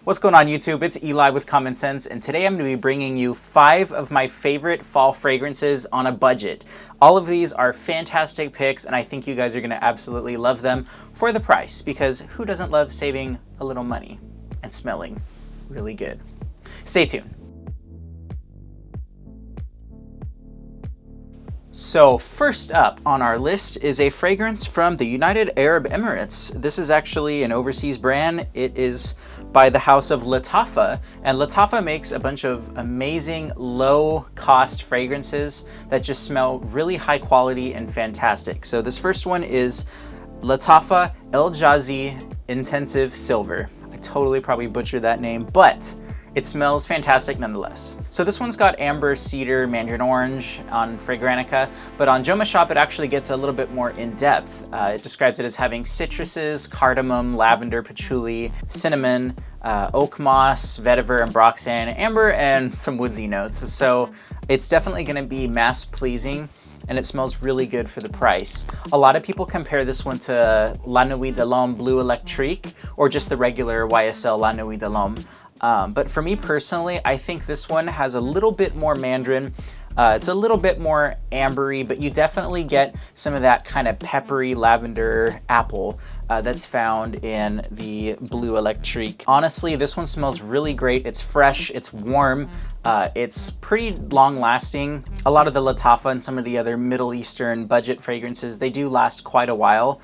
What's going on YouTube? It's Eli with Common Sense, and today I'm going to be bringing you 5 of my favorite fall fragrances on a budget. All of these are fantastic picks, and I think you guys are going to absolutely love them for the price, because who doesn't love saving a little money and smelling really good? Stay tuned. So first up on our list is a fragrance from the United Arab Emirates. This is actually an overseas brand. It is by the house of Lattafa, and Lattafa makes a bunch of amazing low-cost fragrances that just smell really high quality and fantastic. So this first one is Lattafa Eljaazi Intensive Silver. I totally probably butchered that name, but it smells fantastic nonetheless. So this one's got amber, cedar, mandarin orange on Fragrantica, but on Joma Shop it actually gets a little bit more in depth. It describes it as having citruses, cardamom, lavender, patchouli, cinnamon, oak moss, vetiver, and broxane, amber, and some woodsy notes. So it's definitely gonna be mass pleasing, and it smells really good for the price. A lot of people compare this one to La Nuit de l'Homme Bleu Electrique, or just the regular YSL La Nuit de l'Homme. But for me personally, I think this one has a little bit more mandarin. It's a little bit more ambery, but you definitely get some of that kind of peppery lavender apple that's found in the Bleu Electrique. Honestly, this one smells really great. It's fresh, it's warm, it's pretty long lasting. A lot of the Lattafa and some of the other Middle Eastern budget fragrances, they do last quite a while.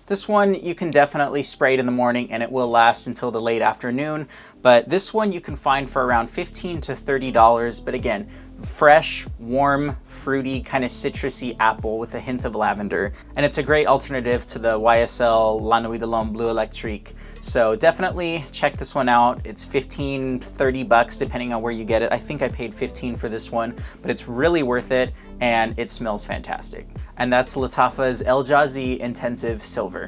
This one you can definitely spray it in the morning and it will last until the late afternoon, but this one you can find for around $15 to $30, but again, fresh, warm, fruity, kind of citrusy apple with a hint of lavender. And it's a great alternative to the YSL La Nuit de l'Homme Bleu Electrique. So definitely check this one out. It's 15, 30 bucks depending on where you get it. I think I paid 15 for this one, but it's really worth it and it smells fantastic. And that's Lattafa's Eljaazi Intensive Silver.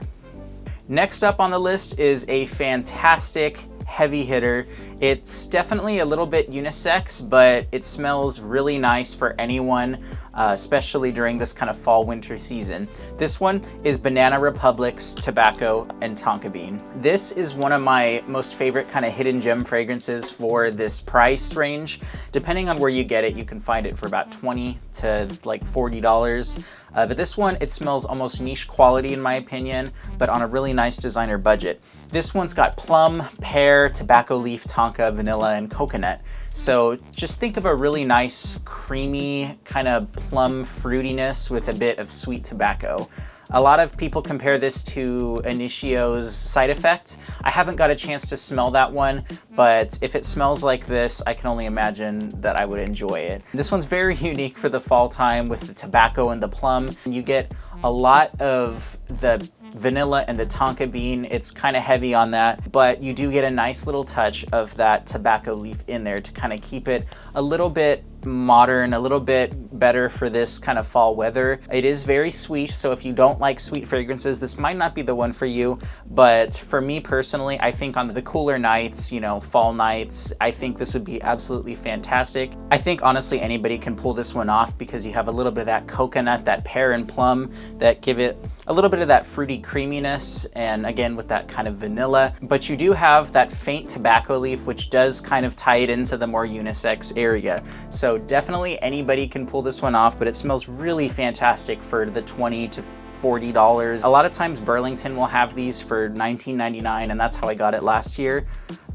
Next up on the list is a fantastic heavy hitter. It's definitely a little bit unisex, but it smells really nice for anyone, especially during this kind of fall winter season. This one is Banana Republic's Tobacco and Tonka Bean. This is one of my most favorite kind of hidden gem fragrances for this price range. Depending on where you get it, you can find it for about $20 to like $40. But this one, it smells almost niche quality in my opinion, but on a really nice designer budget. This one's got plum, pear, tobacco leaf, tonka, vanilla, and coconut. So just think of a really nice, creamy, kind of plum fruitiness with a bit of sweet tobacco. A lot of people compare this to Initio's Side Effect. I haven't got a chance to smell that one, but if it smells like this, I can only imagine that I would enjoy it. This one's very unique for the fall time with the tobacco and the plum. You get a lot of the vanilla and the tonka bean. It's kind of heavy on that, but you do get a nice little touch of that tobacco leaf in there to kind of keep it a little bit modern, a little bit better for this kind of fall weather. It is very sweet, so if you don't like sweet fragrances, this might not be the one for you, but for me personally, I think on the cooler nights, you know, fall nights, I think this would be absolutely fantastic. I think honestly anybody can pull this one off because you have a little bit of that coconut, that pear and plum that give it a little bit of that fruity creaminess, and again with that kind of vanilla, but you do have that faint tobacco leaf which does kind of tie it into the more unisex area. So definitely anybody can pull this one off, but it smells really fantastic for the $20 to $40. A lot of times Burlington will have these for $19.99, and that's how I got it last year,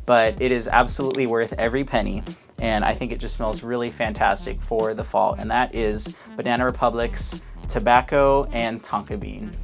but it is absolutely worth every penny. And I think it just smells really fantastic for the fall, and that is Banana Republic's Tobacco and Tonka Bean.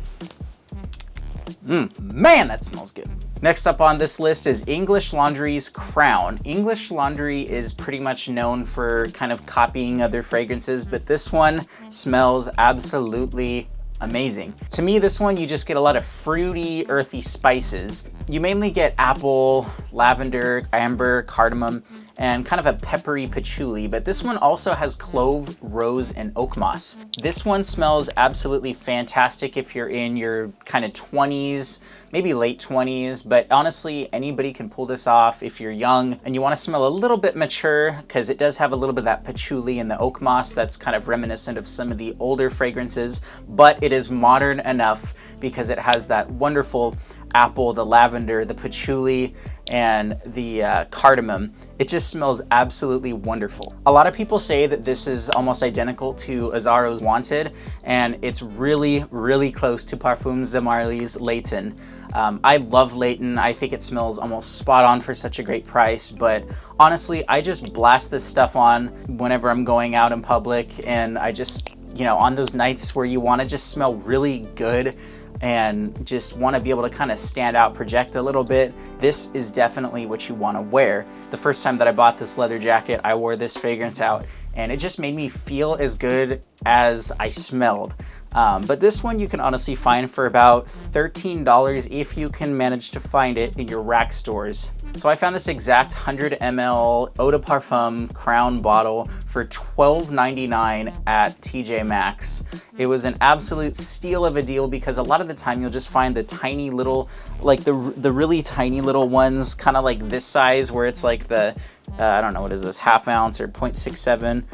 Man, that smells good. Next up on this list is English Laundry's Crown. English Laundry is pretty much known for kind of copying other fragrances, but this one smells absolutely amazing. To me, this one, you just get a lot of fruity, earthy spices. You mainly get apple, lavender, amber, cardamom, and kind of a peppery patchouli, but this one also has clove, rose, and oak moss. This one smells absolutely fantastic if you're in your kind of 20s, maybe late 20s, but honestly, anybody can pull this off if you're young and you want to smell a little bit mature, because it does have a little bit of that patchouli and the oak moss that's kind of reminiscent of some of the older fragrances, but it is modern enough because it has that wonderful apple, the lavender, the patchouli, and the cardamom. It just smells absolutely wonderful. A lot of people say that this is almost identical to Azzaro's Wanted, and it's really, really close to Parfums de Marly's Layton. I love Layton. I think it smells almost spot on for such a great price, but honestly, I just blast this stuff on whenever I'm going out in public, and I just, you know, on those nights where you want to just smell really good and just want to be able to kind of stand out, project a little bit, this is definitely what you want to wear. The first time that I bought this leather jacket, I wore this fragrance out, and it just made me feel as good as I smelled. But this one you can honestly find for about $13 if you can manage to find it in your rack stores. So I found this exact 100 ml Eau de Parfum Crown bottle for $12.99 at TJ Maxx. It was an absolute steal of a deal because a lot of the time you'll just find the tiny little, like the really tiny little ones, kind of like this size, where it's like the, I don't know, what is this, half ounce or 0.67.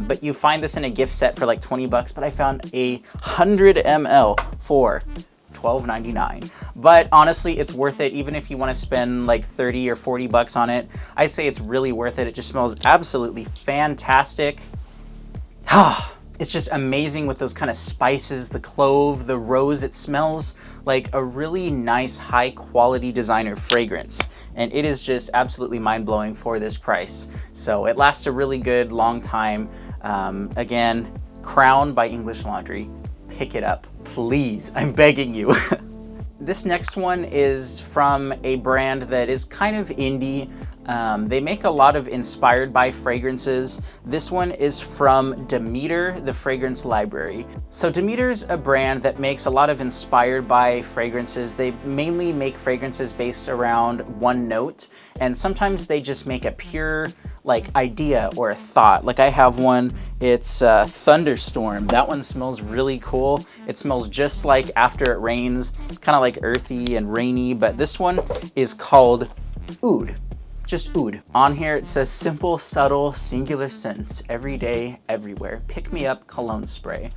But you find this in a gift set for like 20 bucks, but I found a 100 ml for $12.99. But honestly, it's worth it. Even if you want to spend like 30 or 40 bucks on it, I'd say it's really worth it. It just smells absolutely fantastic. It's just amazing with those kind of spices, the clove, the rose. It smells like a really nice, high quality designer fragrance. And it is just absolutely mind-blowing for this price. So it lasts a really good long time. Again, Crown by English Laundry. Pick it up, please. I'm begging you. This next one is from a brand that is kind of indie. They make a lot of inspired by fragrances. This one is from Demeter, the fragrance library. So Demeter's a brand that makes a lot of inspired by fragrances. They mainly make fragrances based around one note, and sometimes they just make a pure like idea or a thought. Like I have one, it's Thunderstorm. That one smells really cool. It smells just like After It Rains, kind of like earthy and rainy, but this one is called Oud. Just oud. On here it says simple, subtle, singular scents, every day, everywhere. Pick me up cologne spray.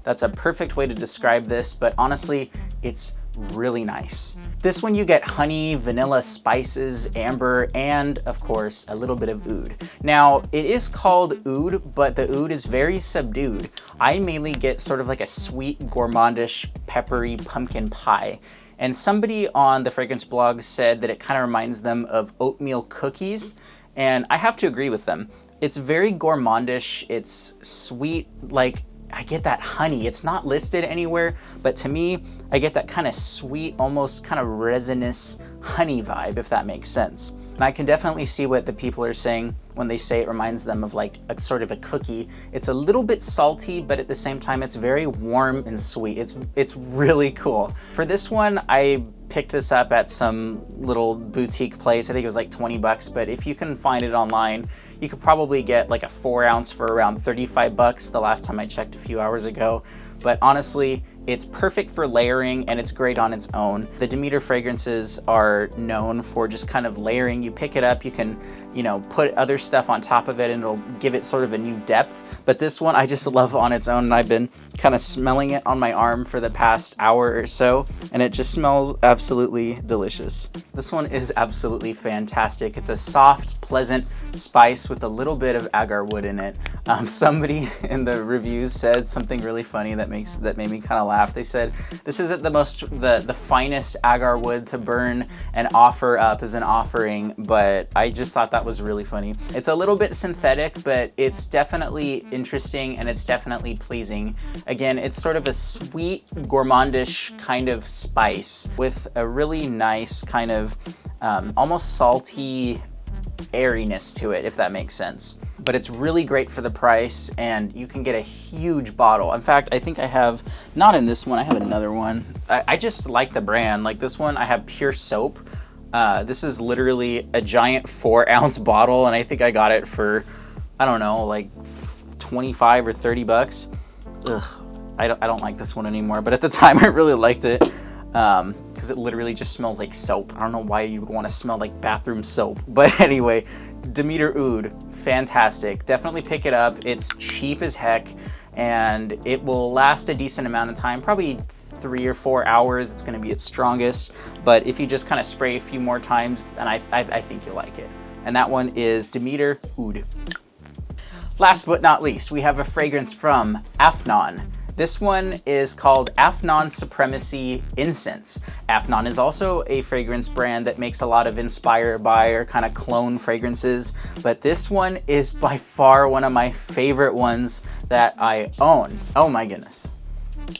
That's a perfect way to describe this, but honestly, it's really nice. This one you get honey, vanilla, spices, amber, and of course, a little bit of oud. Now, it is called oud, but the oud is very subdued. I mainly get sort of like a sweet, gourmandish, peppery pumpkin pie. And somebody on the fragrance blog said that it kind of reminds them of oatmeal cookies, and I have to agree with them. It's very gourmandish, it's sweet, like I get that honey. It's not listed anywhere, but to me, I get that kind of sweet, almost kind of resinous honey vibe, if that makes sense. And I can definitely see what the people are saying when they say it reminds them of like a sort of a cookie. It's a little bit salty, but at the same time, it's very warm and sweet. It's really cool. For this one, I picked this up at some little boutique place. I think it was like 20 bucks, but if you can find it online, you could probably get like a 4 ounce for around 35 bucks the last time I checked a few hours ago. But honestly, it's perfect for layering and it's great on its own. The Demeter fragrances are known for just kind of layering. You pick it up, you can, you know, put other stuff on top of it and it'll give it sort of a new depth. But this one I just love on its own, and I've been kind of smelling it on my arm for the past hour or so, and it just smells absolutely delicious. This one is absolutely fantastic. It's a soft, pleasant spice with a little bit of agar wood in it. Somebody in the reviews said something really funny that made me kind of laugh. They said, this isn't the finest agar wood to burn and offer up as an offering, but I just thought that was really funny. It's a little bit synthetic, but it's definitely interesting and it's definitely pleasing. Again, it's sort of a sweet, gourmandish kind of spice with a really nice kind of almost salty airiness to it, if that makes sense. But it's really great for the price, and you can get a huge bottle. In fact, I think I have, not in this one, I have another one. I just like the brand. Like this one, I have Pure Soap. This is literally a giant 4 ounce bottle, and I think I got it for, I don't know, like 25 or 30 bucks. Ugh, I don't like this one anymore, but at the time I really liked it. Because it literally just smells like soap. I don't know why you would want to smell like bathroom soap. But anyway, Demeter Oud, fantastic. Definitely pick it up. It's cheap as heck, and it will last a decent amount of time, probably 3 or 4 hours, it's going to be its strongest. But if you just kind of spray a few more times, then I think you'll like it. And that one is Demeter Oud. Last but not least, we have a fragrance from Afnan. This one is called Afnan Supremacy Incense. Afnan is also a fragrance brand that makes a lot of inspired by or kind of clone fragrances, but this one is by far one of my favorite ones that I own. Oh my goodness.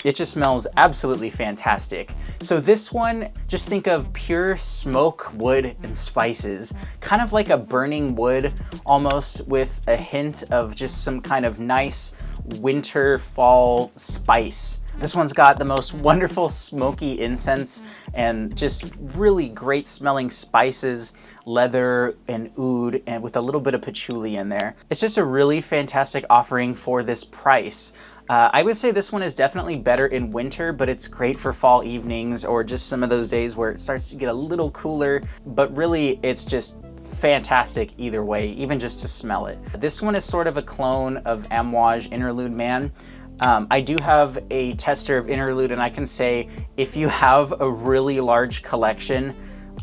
It just smells absolutely fantastic. So this one, just think of pure smoke, wood, and spices. Kind of like a burning wood, almost with a hint of just some kind of nice winter, fall spice. This one's got the most wonderful smoky incense and just really great smelling spices, leather and oud, and with a little bit of patchouli in there. It's just a really fantastic offering for this price. I would say this one is definitely better in winter, but it's great for fall evenings or just some of those days where it starts to get a little cooler, but really it's just fantastic either way, even just to smell it. This one is sort of a clone of Amouage Interlude Man. I do have a tester of Interlude, and I can say if you have a really large collection,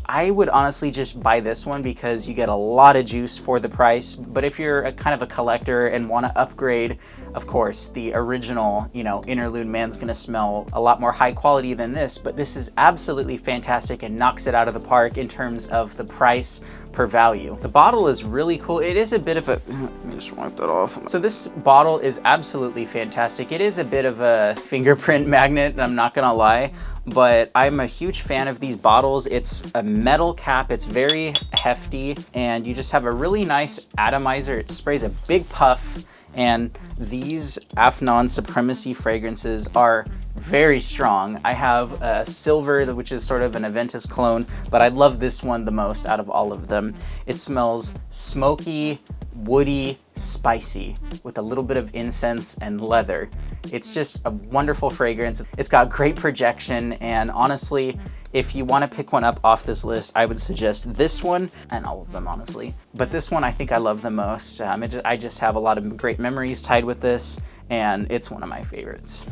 I would honestly just buy this one because you get a lot of juice for the price. But if you're a kind of a collector and want to upgrade, of course, the original, Interlude Man's gonna smell a lot more high quality than this, but this is absolutely fantastic and knocks it out of the park in terms of the price per value. The bottle is really cool. It is a bit of a, let me just wipe that off. So this bottle is absolutely fantastic. It is a bit of a fingerprint magnet, I'm not gonna lie, but I'm a huge fan of these bottles. It's a metal cap, it's very hefty, and you just have a really nice atomizer. It sprays a big puff, and these Afnan Supremacy fragrances are very strong. I have a silver, which is sort of an Aventus clone, but I love this one the most out of all of them. It smells smoky, woody, spicy, with a little bit of incense and leather. It's just a wonderful fragrance. It's got great projection, and honestly, if you want to pick one up off this list, I would suggest this one, and all of them honestly. But this one I think I love the most. I just have a lot of great memories tied with this, and it's one of my favorites.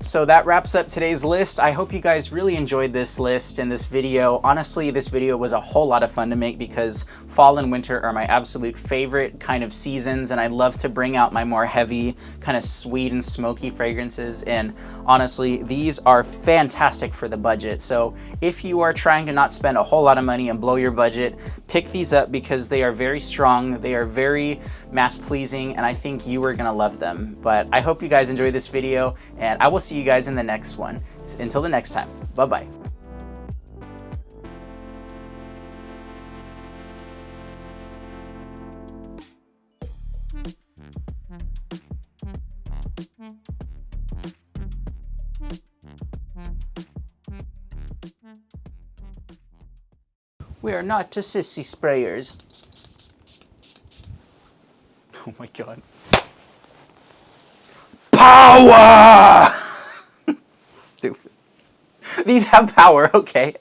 So that wraps up today's list. I hope you guys really enjoyed this list and this video. Honestly, this video was a whole lot of fun to make because fall and winter are my absolute favorite kind of seasons, and I love to bring out my more heavy, kind of sweet and smoky fragrances. And honestly, these are fantastic for the budget. So if you are trying to not spend a whole lot of money and blow your budget, pick these up because they are very strong, they are very mass pleasing, and I think you are gonna love them. But I hope you guys enjoyed this video, and I will see you guys in the next one. Until the next time, bye-bye. We are not sissy sprayers. Oh my god. Power! Stupid. These have power, okay.